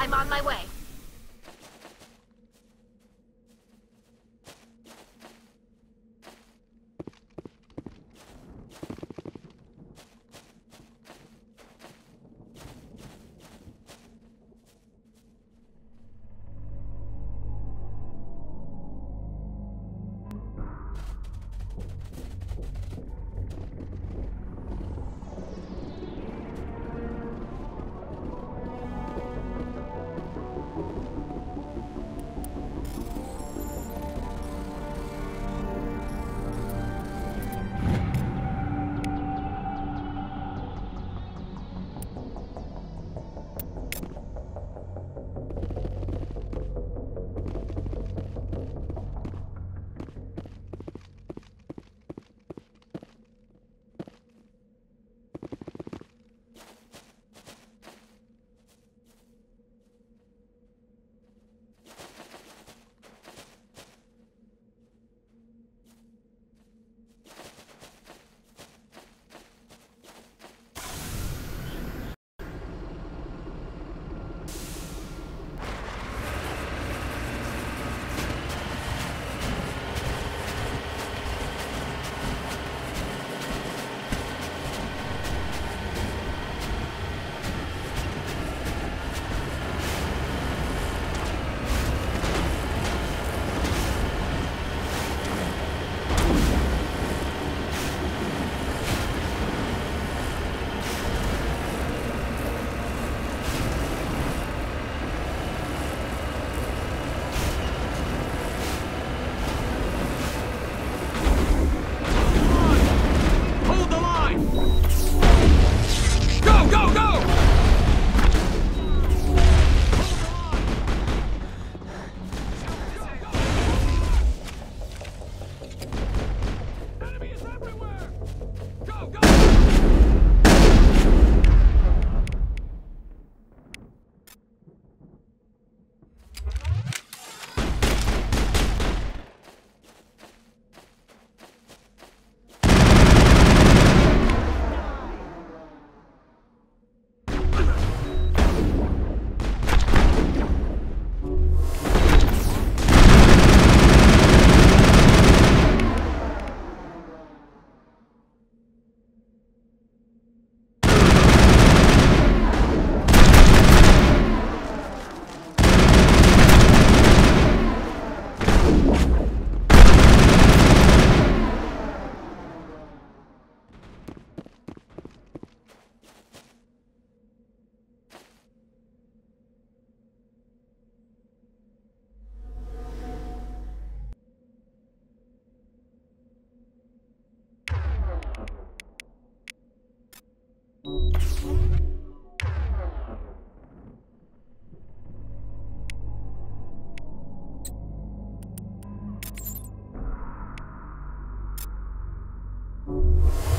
I'm on my way.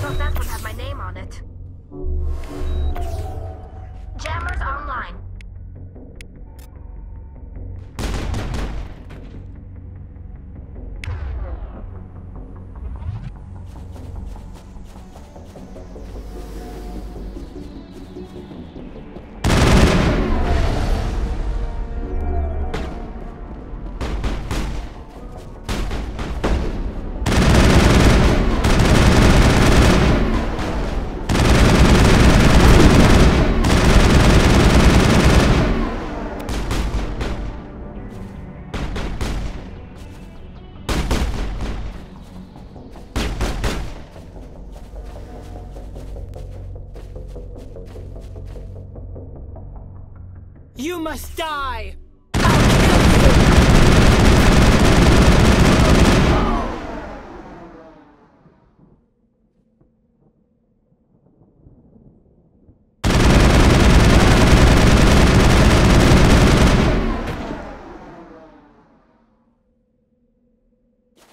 So that would have my name on it. Jammers online. You must die!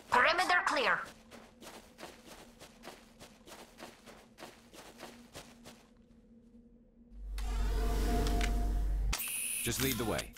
Perimeter clear. Just lead the way.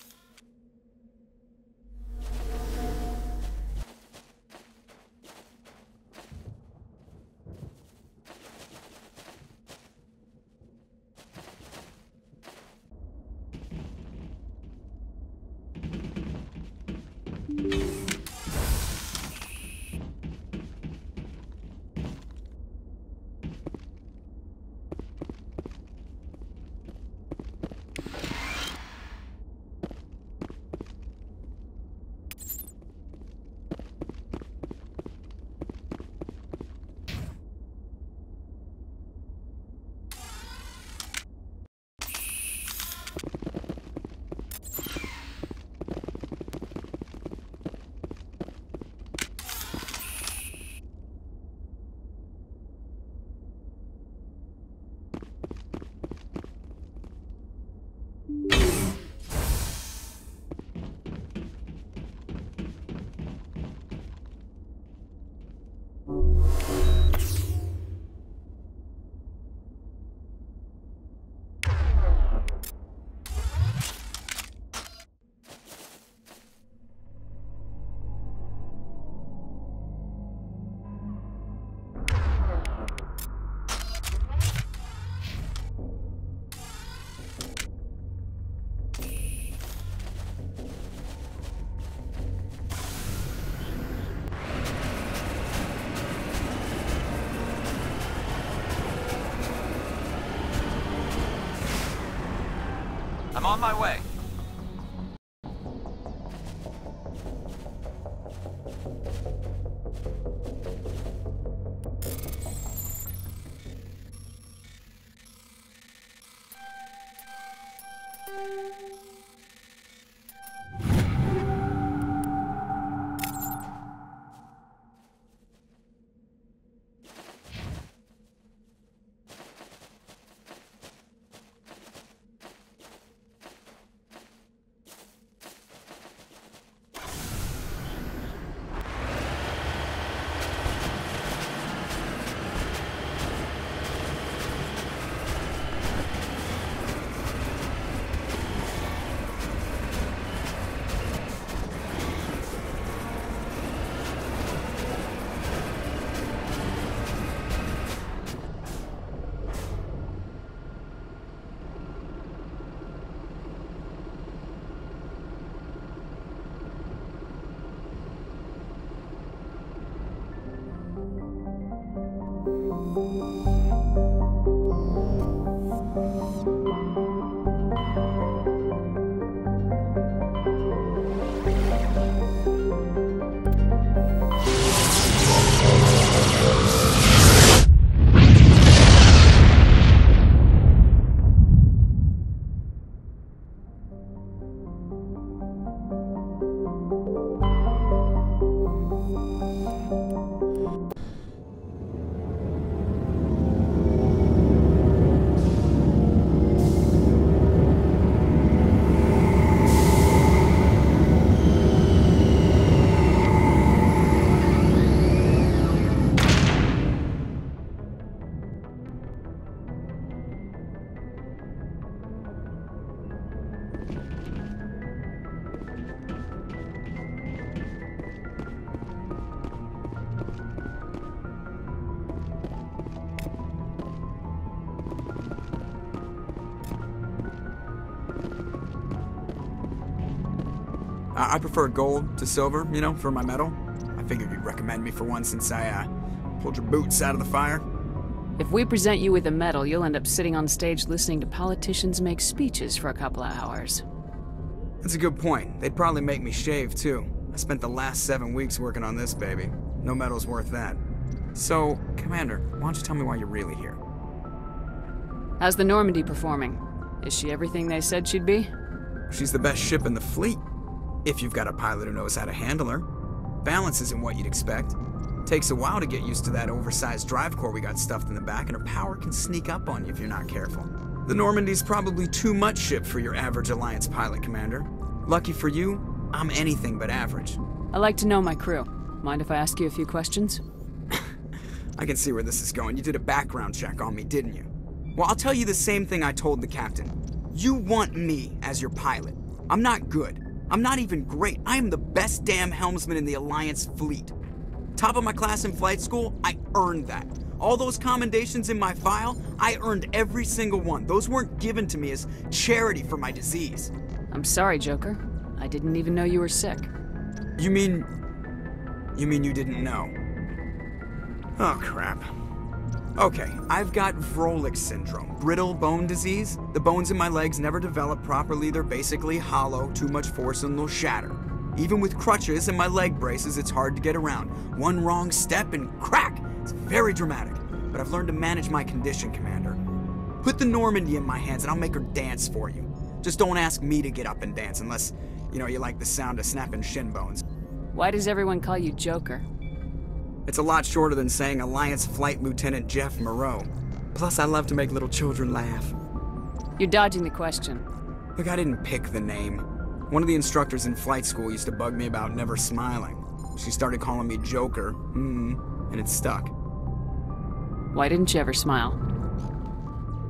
I'm on my way. I prefer gold to silver, you know, for my medal. I figured you'd recommend me for one since I, pulled your boots out of the fire. If we present you with a medal, you'll end up sitting on stage listening to politicians make speeches for a couple of hours. That's a good point. They'd probably make me shave, too. I spent the last 7 weeks working on this baby. No medal's worth that. So, Commander, why don't you tell me why you're really here? How's the Normandy performing? Is she everything they said she'd be? She's the best ship in the fleet. If you've got a pilot who knows how to handle her. Balance isn't what you'd expect. Takes a while to get used to that oversized drive core we got stuffed in the back, and her power can sneak up on you if you're not careful. The Normandy's probably too much ship for your average Alliance pilot, Commander. Lucky for you, I'm anything but average. I like to know my crew. Mind if I ask you a few questions? I can see where this is going. You did a background check on me, didn't you? Well, I'll tell you the same thing I told the captain. You want me as your pilot. I'm not good. I'm not even great. I am the best damn helmsman in the Alliance fleet. Top of my class in flight school, I earned that. All those commendations in my file, I earned every single one. Those weren't given to me as charity for my disease. I'm sorry, Joker. I didn't even know you were sick. You mean you didn't know? Oh, crap. Okay, I've got Vrolik syndrome, brittle bone disease. The bones in my legs never develop properly. They're basically hollow, too much force and they'll shatter. Even with crutches and my leg braces, it's hard to get around. One wrong step and crack! It's very dramatic. But I've learned to manage my condition, Commander. Put the Normandy in my hands and I'll make her dance for you. Just don't ask me to get up and dance unless, you like the sound of snapping shin bones. Why does everyone call you Joker? It's a lot shorter than saying Alliance Flight Lieutenant Jeff Moreau. Plus, I love to make little children laugh. You're dodging the question. Look, I didn't pick the name. One of the instructors in flight school used to bug me about never smiling. She started calling me Joker, and it stuck. Why didn't you ever smile?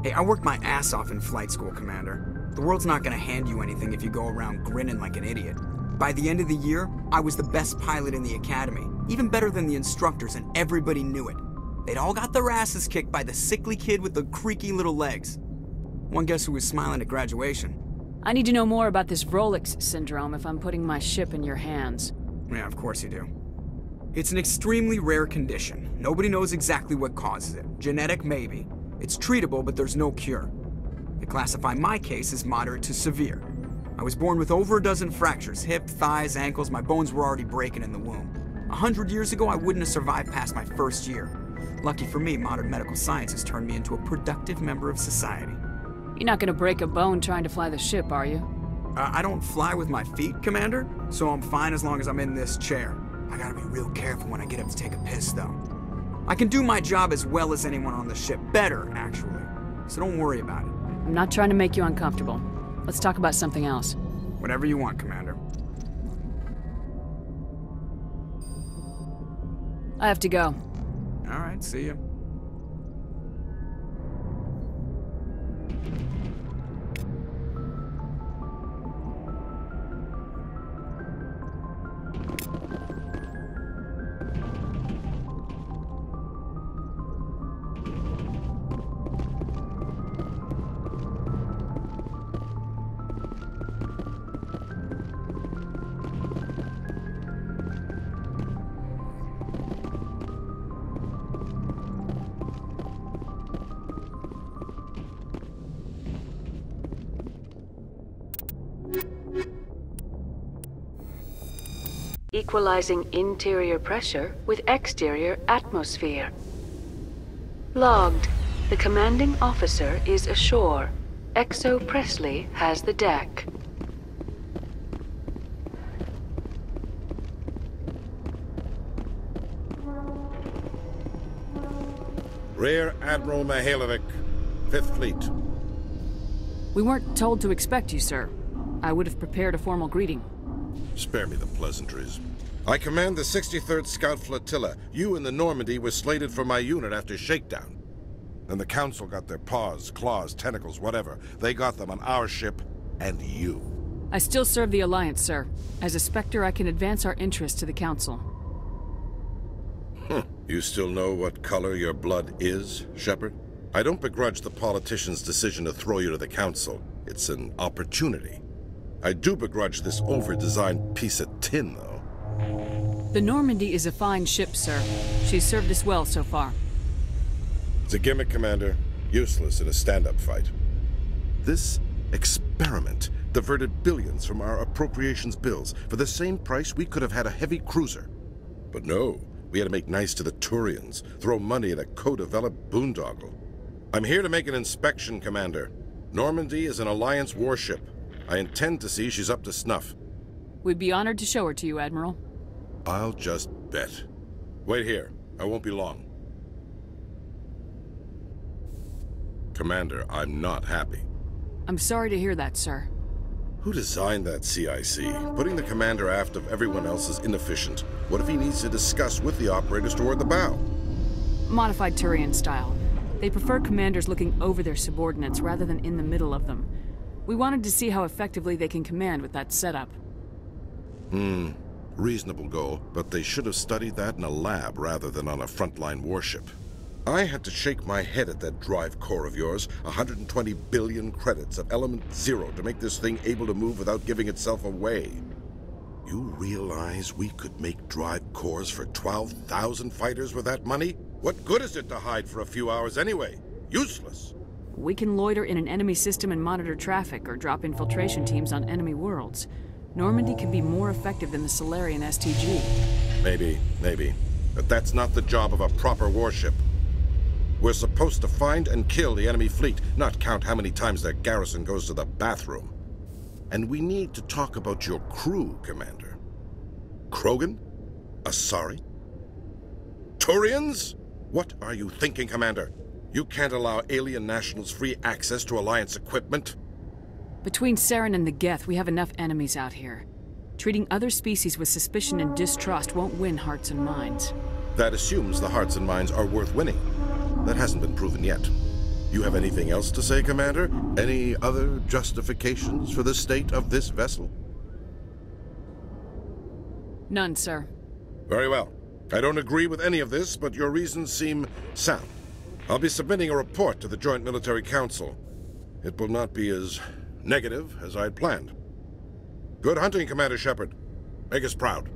Hey, I worked my ass off in flight school, Commander. The world's not gonna hand you anything if you go around grinning like an idiot. By the end of the year, I was the best pilot in the academy, even better than the instructors, and everybody knew it. They'd all got their asses kicked by the sickly kid with the creaky little legs. One guess who was smiling at graduation? I need to know more about this Vrolik syndrome if I'm putting my ship in your hands. Yeah, of course you do. It's an extremely rare condition. Nobody knows exactly what causes it. Genetic, maybe. It's treatable, but there's no cure. They classify my case as moderate to severe. I was born with over a dozen fractures, hip, thighs, ankles. My bones were already breaking in the womb. 100 years ago, I wouldn't have survived past my first year. Lucky for me, modern medical science has turned me into a productive member of society. You're not gonna break a bone trying to fly the ship, are you? I don't fly with my feet, Commander, so I'm fine as long as I'm in this chair. I gotta be real careful when I get up to take a piss, though. I can do my job as well as anyone on the ship. Better, actually. So don't worry about it. I'm not trying to make you uncomfortable. Let's talk about something else. Whatever you want, Commander. I have to go. All right, see ya. Equalizing interior pressure with exterior atmosphere. Logged. The commanding officer is ashore. Exo Presley has the deck. Rear Admiral Mihailovic, 5th Fleet. We weren't told to expect you, sir. I would have prepared a formal greeting. Spare me the pleasantries. I command the 63rd Scout Flotilla. You and the Normandy were slated for my unit after shakedown. Then the Council got their paws, claws, tentacles, whatever. They got them on our ship, and you. I still serve the Alliance, sir. As a Spectre, I can advance our interests to the Council. You still know what color your blood is, Shepard? I don't begrudge the politician's decision to throw you to the Council. It's an opportunity. I do begrudge this over-designed piece of tin, though. The Normandy is a fine ship, sir. She's served us well so far. It's a gimmick, Commander. Useless in a stand-up fight. This experiment diverted billions from our appropriations bills. For the same price, we could have had a heavy cruiser. But no, we had to make nice to the Turians, throw money at a co-developed boondoggle. I'm here to make an inspection, Commander. Normandy is an Alliance warship. I intend to see she's up to snuff. We'd be honored to show her to you, Admiral. I'll just bet. Wait here. I won't be long. Commander, I'm not happy. I'm sorry to hear that, sir. Who designed that CIC? Putting the commander aft of everyone else is inefficient. What if he needs to discuss with the operators toward the bow? Modified Turian style. They prefer commanders looking over their subordinates rather than in the middle of them. We wanted to see how effectively they can command with that setup. Reasonable goal, but they should have studied that in a lab rather than on a frontline warship. I had to shake my head at that drive core of yours. 120 billion credits of element 0 to make this thing able to move without giving itself away. You realize we could make drive cores for 12,000 fighters with that money? What good is it to hide for a few hours anyway? Useless. We can loiter in an enemy system and monitor traffic, or drop infiltration teams on enemy worlds. Normandy can be more effective than the Solarian STG. Maybe. But that's not the job of a proper warship. We're supposed to find and kill the enemy fleet, not count how many times their garrison goes to the bathroom. And we need to talk about your crew, Commander. Krogan? Asari? Turians? What are you thinking, Commander? You can't allow alien nationals free access to Alliance equipment? Between Saren and the Geth, we have enough enemies out here. Treating other species with suspicion and distrust won't win hearts and minds. That assumes the hearts and minds are worth winning. That hasn't been proven yet. You have anything else to say, Commander? Any other justifications for the state of this vessel? None, sir. Very well. I don't agree with any of this, but your reasons seem sound. I'll be submitting a report to the Joint Military Council. It will not be as negative as I'd planned. Good hunting, Commander Shepard. Make us proud.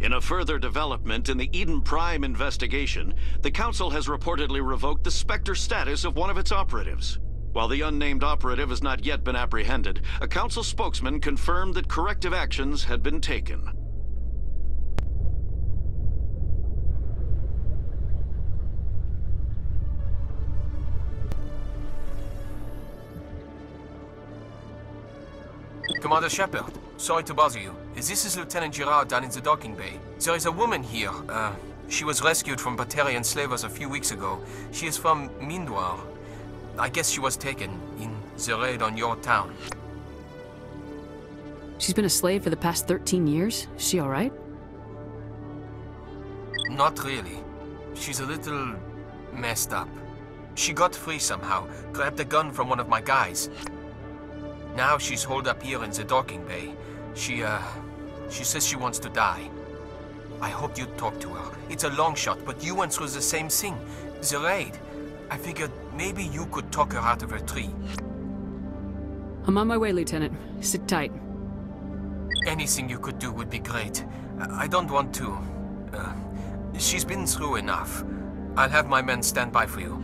In a further development in the Eden Prime investigation, the Council has reportedly revoked the Spectre status of one of its operatives. While the unnamed operative has not yet been apprehended, a Council spokesman confirmed that corrective actions had been taken. Commander Shepard, sorry to bother you. This is Lieutenant Girard down in the docking bay. There is a woman here. She was rescued from Batarian slavers a few weeks ago. She is from Mindoir. I guess she was taken in the raid on your town. She's been a slave for the past 13 years? Is she alright? Not really. She's a little messed up. She got free somehow, grabbed a gun from one of my guys. Now she's holed up here in the docking bay. She says she wants to die. I hoped you'd talk to her. It's a long shot, but you went through the same thing. The raid. I figured maybe you could talk her out of her tree. I'm on my way, Lieutenant. Sit tight. Anything you could do would be great. I don't want to... she's been through enough. I'll have my men stand by for you.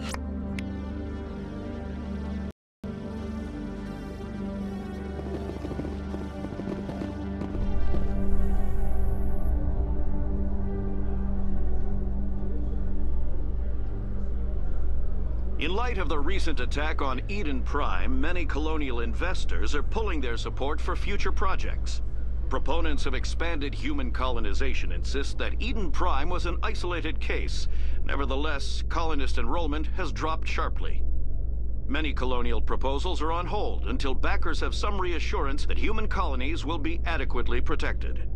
In light of the recent attack on Eden Prime, many colonial investors are pulling their support for future projects. Proponents of expanded human colonization insist that Eden Prime was an isolated case. Nevertheless, colonist enrollment has dropped sharply. Many colonial proposals are on hold until backers have some reassurance that human colonies will be adequately protected.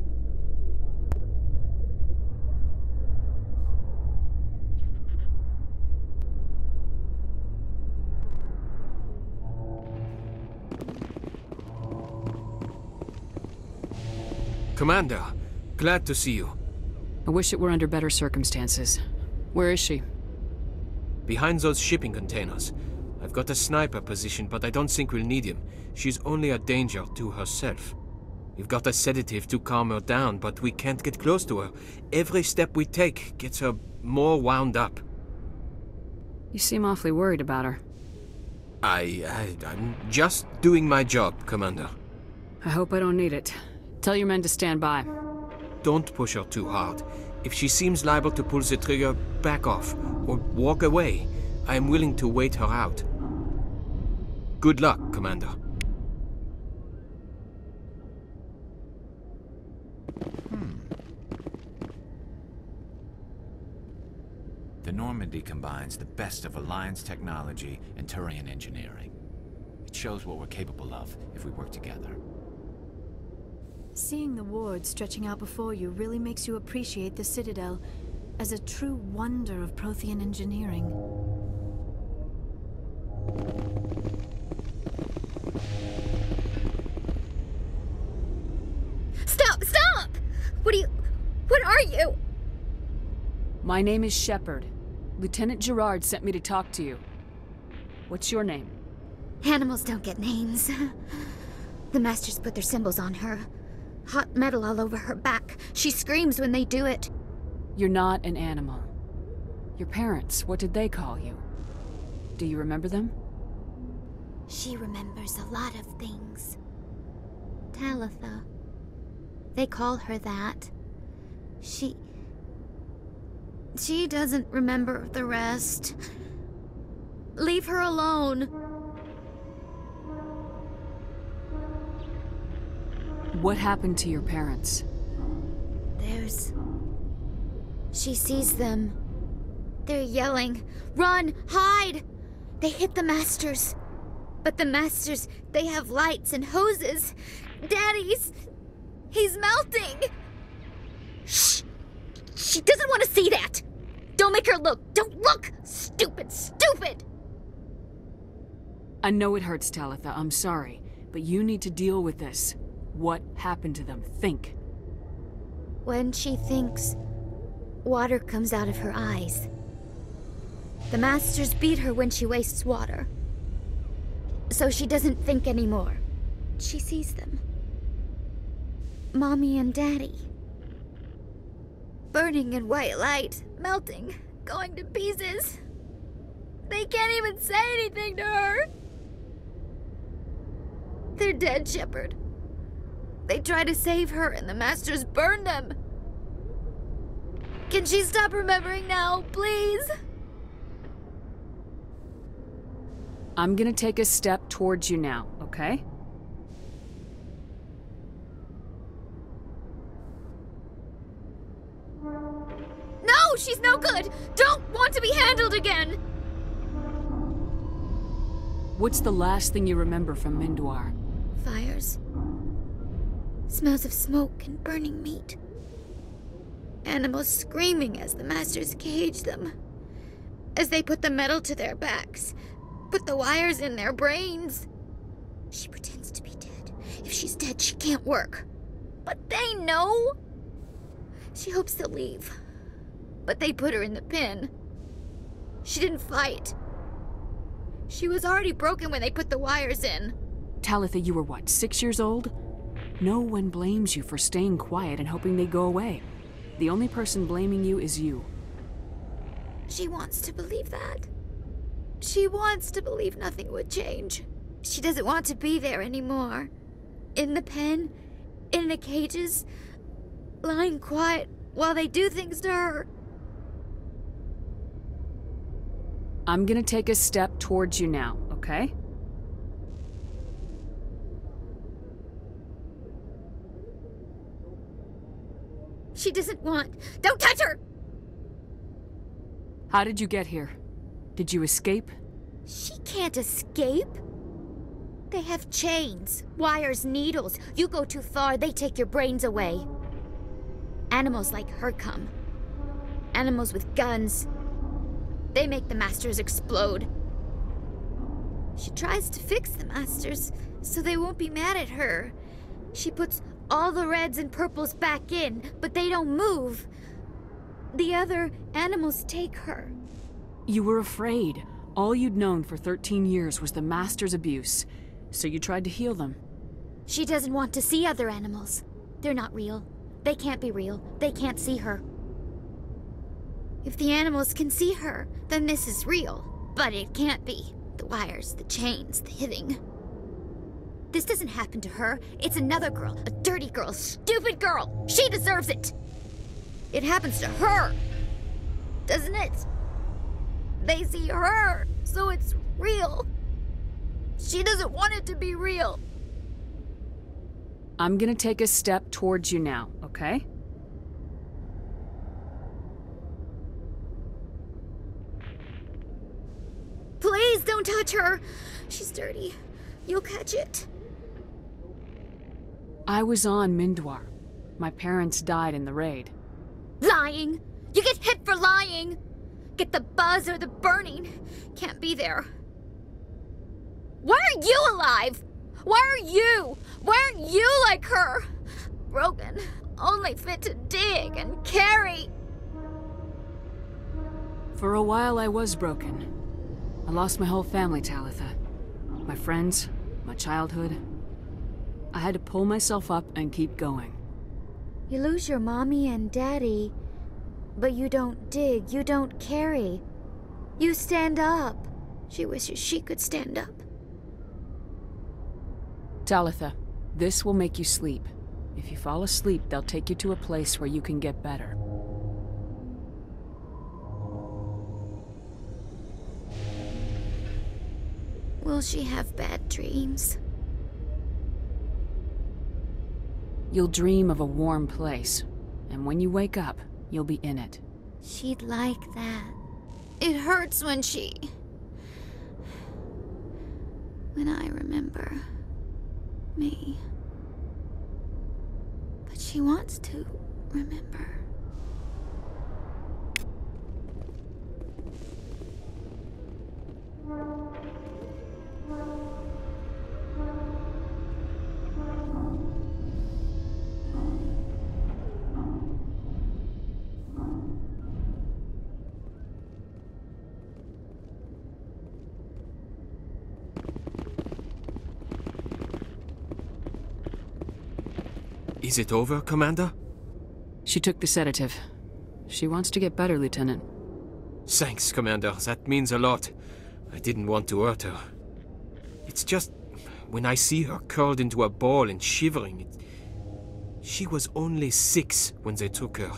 Commander, glad to see you. I wish it were under better circumstances. Where is she? Behind those shipping containers. I've got a sniper position, but I don't think we'll need him. She's only a danger to herself. We've got a sedative to calm her down, but we can't get close to her. Every step we take gets her more wound up. You seem awfully worried about her. I'm just doing my job, Commander. I hope I don't need it. Tell your men to stand by. Don't push her too hard. If she seems liable to pull the trigger, back off, or walk away. I am willing to wait her out. Good luck, Commander. The Normandy combines the best of Alliance technology and Turian engineering. It shows what we're capable of if we work together. Seeing the ward stretching out before you really makes you appreciate the Citadel as a true wonder of Prothean engineering. What are you? My name is Shepard. Lieutenant Gerard sent me to talk to you. What's your name? Animals don't get names. The Masters put their symbols on her. Hot metal all over her back. She screams when they do it. You're not an animal. Your parents, what did they call you? Do you remember them? She remembers a lot of things. Talitha. They call her that. She doesn't remember the rest. Leave her alone. What happened to your parents? She sees them. They're yelling, "Run! Hide!" They hit the Masters. But the Masters, they have lights and hoses. Daddy's... he's melting! Shh! She doesn't want to see that! Don't make her look! Don't look! Stupid, stupid! I know it hurts, Talitha. I'm sorry. But you need to deal with this. What happened to them? Think. When she thinks, water comes out of her eyes. The Masters beat her when she wastes water. So she doesn't think anymore. She sees them. Mommy and Daddy. Burning in white light, melting, going to pieces. They can't even say anything to her. They're dead, Shepard. They try to save her and the Masters burn them. Can she stop remembering now, please? I'm gonna take a step towards you now, okay? No, she's no good! Don't want to be handled again! What's the last thing you remember from Mindwar? Fires. Smells of smoke and burning meat. Animals screaming as the Masters cage them. As they put the metal to their backs. Put the wires in their brains. She pretends to be dead. If she's dead, she can't work. But they know. She hopes they'll leave. But they put her in the pen. She didn't fight. She was already broken when they put the wires in. Talitha, you were what, 6 years old? No one blames you for staying quiet and hoping they'd go away. The only person blaming you is you. She wants to believe that. She wants to believe nothing would change. She doesn't want to be there anymore. In the pen, in the cages, lying quiet while they do things to her. I'm gonna take a step towards you now, okay? She doesn't want... Don't touch her! How did you get here? Did you escape? She can't escape. They have chains, wires, needles. You go too far, they take your brains away. Animals like her come. Animals with guns. They make the Masters explode. She tries to fix the Masters so they won't be mad at her. She puts all the reds and purples back in, but they don't move. The other animals take her. You were afraid. All you'd known for 13 years was the Master's abuse, so you tried to heal them. She doesn't want to see other animals. They're not real. They can't be real. They can't see her. If the animals can see her, then this is real. But it can't be. The wires, the chains, the hitting. This doesn't happen to her. It's another girl. A dirty girl. Stupid girl. She deserves it. It happens to her. Doesn't it? They see her, so it's real. She doesn't want it to be real. I'm gonna take a step towards you now, okay? Please don't touch her. She's dirty. You'll catch it. I was on Mindwar. My parents died in the raid. Lying! You get hit for lying! Get the buzz or the burning. Can't be there. Why are you alive? Why are you? Why aren't you like her? Broken. only fit to dig and carry. For a while I was broken. I lost my whole family, Talitha. My friends, my childhood. I had to pull myself up and keep going. You lose your mommy and daddy, but you don't dig, you don't carry. You stand up. She wishes she could stand up. Talitha, this will make you sleep. If you fall asleep, they'll take you to a place where you can get better. Will she have bad dreams? You'll dream of a warm place, and when you wake up, you'll be in it. She'd like that. It hurts when I remember me. But she wants to remember. Is it over, Commander? She took the sedative. She wants to get better, Lieutenant. Thanks, Commander. That means a lot. I didn't want to hurt her. It's just, when I see her curled into a ball and shivering, she was only 6 when they took her.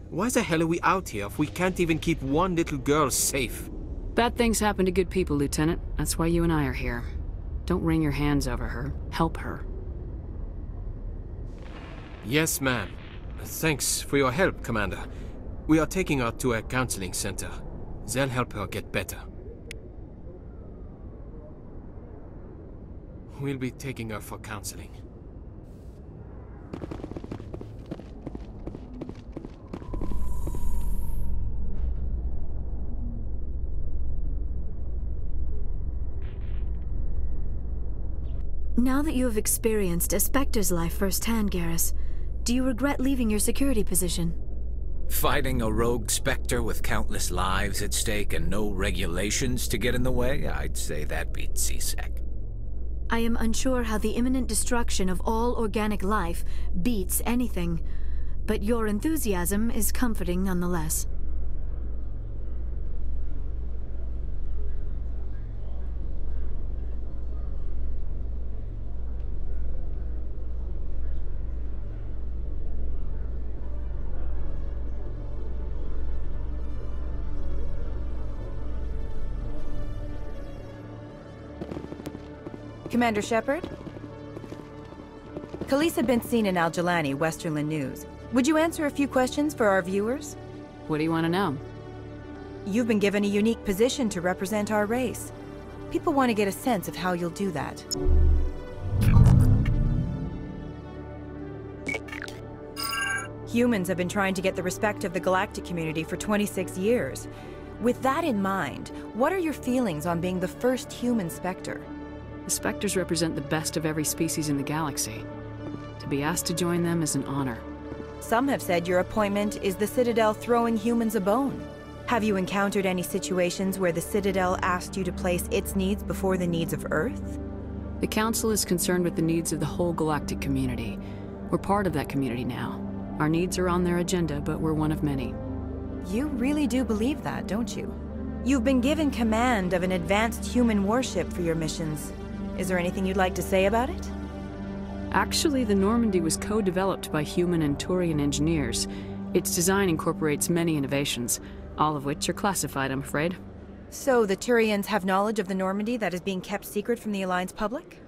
Why the hell are we out here if we can't even keep one little girl safe? Bad things happen to good people, Lieutenant. That's why you and I are here. Don't wring your hands over her. Help her. Yes, ma'am. Thanks for your help, Commander. We are taking her to a counseling center. They'll help her get better. We'll be taking her for counseling. Now that you have experienced a Spectre's life firsthand, Garrus, do you regret leaving your security position? Fighting a rogue Spectre with countless lives at stake and no regulations to get in the way? I'd say that beats CSEC. I am unsure how the imminent destruction of all organic life beats anything, but your enthusiasm is comforting nonetheless. Commander Shepard? Khalees had been seen in al-Jilani, Westerland News. Would you answer a few questions for our viewers? What do you want to know? You've been given a unique position to represent our race. People want to get a sense of how you'll do that. Humans have been trying to get the respect of the galactic community for 26 years. With that in mind, what are your feelings on being the first human Spectre? The Spectres represent the best of every species in the galaxy. To be asked to join them is an honor. Some have said your appointment is the Citadel throwing humans a bone. Have you encountered any situations where the Citadel asked you to place its needs before the needs of Earth? The Council is concerned with the needs of the whole galactic community. We're part of that community now. Our needs are on their agenda, but we're one of many. You really do believe that, don't you? You've been given command of an advanced human warship for your missions. Is there anything you'd like to say about it? Actually, the Normandy was co-developed by human and Turian engineers. Its design incorporates many innovations, all of which are classified, I'm afraid. So the Turians have knowledge of the Normandy that is being kept secret from the Alliance public?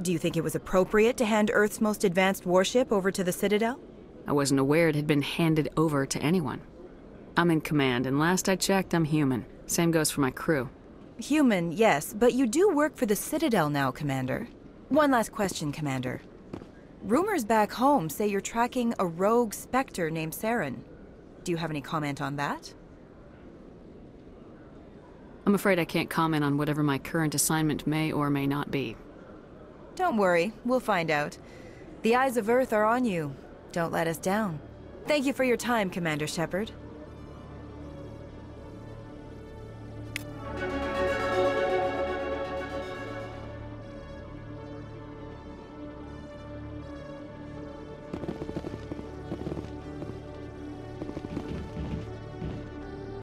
Do you think it was appropriate to hand Earth's most advanced warship over to the Citadel? I wasn't aware it had been handed over to anyone. I'm in command, and last I checked, I'm human. Same goes for my crew. Human, yes, but you do work for the Citadel now, Commander. One last question, Commander. Rumors back home say you're tracking a rogue Spectre named Saren. Do you have any comment on that? I'm afraid I can't comment on whatever my current assignment may or may not be. Don't worry, we'll find out. The eyes of Earth are on you. Don't let us down. Thank you for your time, Commander Shepard.